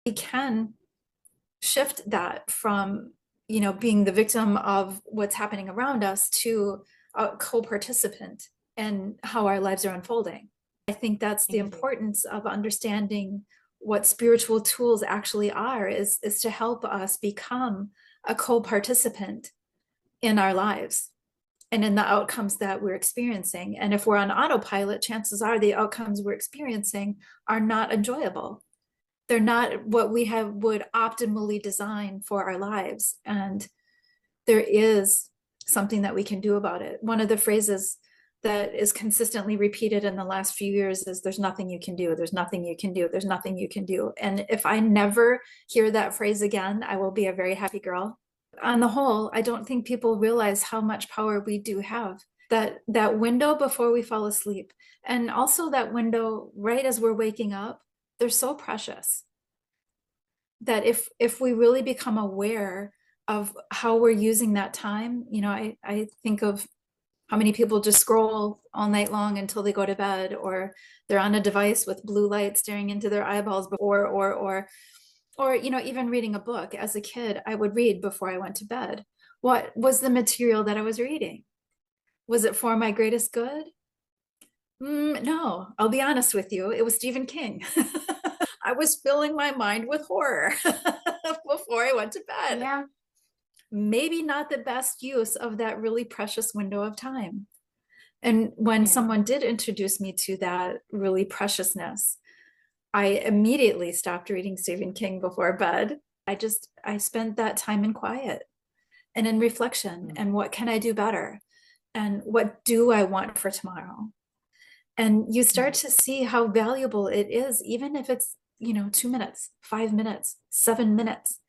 we can shift that from, being the victim of what's happening around us to a co-participant in how our lives are unfolding. I think that's the importance of understanding what spiritual tools actually are, is to help us become a co-participant in our lives and in the outcomes that we're experiencing. And if we're on autopilot, chances are the outcomes we're experiencing are not enjoyable. They're not what we would optimally design for our lives. And there is something that we can do about it. One of the phrases that is consistently repeated in the last few years is, there's nothing you can do, there's nothing you can do, there's nothing you can do. And if I never hear that phrase again, I will be a very happy girl. On the whole, I don't think people realize how much power we do have. That window before we fall asleep, and also that window right as we're waking up, they're so precious that if we really become aware of how we're using that time, I think of how many people just scroll all night long until they go to bed, or they're on a device with blue light staring into their eyeballs, or even reading a book. As a kid, I would read before I went to bed. What was the material that I was reading? Was it for my greatest good? No, I'll be honest with you. It was Stephen King. I was filling my mind with horror before I went to bed. Yeah. Maybe not the best use of that really precious window of time. And when someone did introduce me to that really preciousness, I immediately stopped reading Stephen King before bed. I spent that time in quiet and in reflection, and what can I do better? And what do I want for tomorrow? And you start to see how valuable it is, even if it's, 2 minutes, 5 minutes, 7 minutes.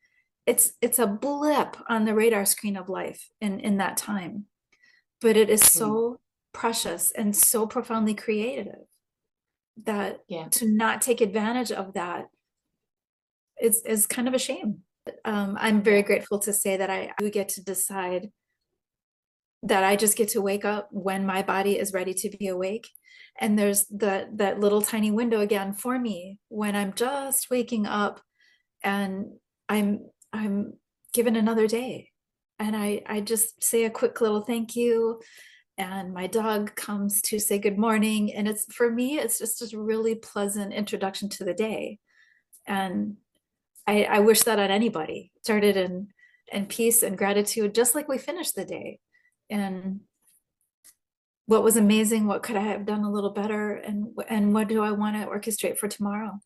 It's a blip on the radar screen of life in that time. But it is so precious and so profoundly creative that to not take advantage of that is kind of a shame. I'm very grateful to say that I do get to decide that I just get to wake up when my body is ready to be awake. And there's that little tiny window again for me when I'm just waking up and I'm given another day. And I just say a quick little thank you. And my dog comes to say good morning. And for me, it's just a really pleasant introduction to the day. And I wish that on anybody. Started in peace and gratitude, just like we finished the day. And what was amazing, what could I have done a little better, and what do I want to orchestrate for tomorrow?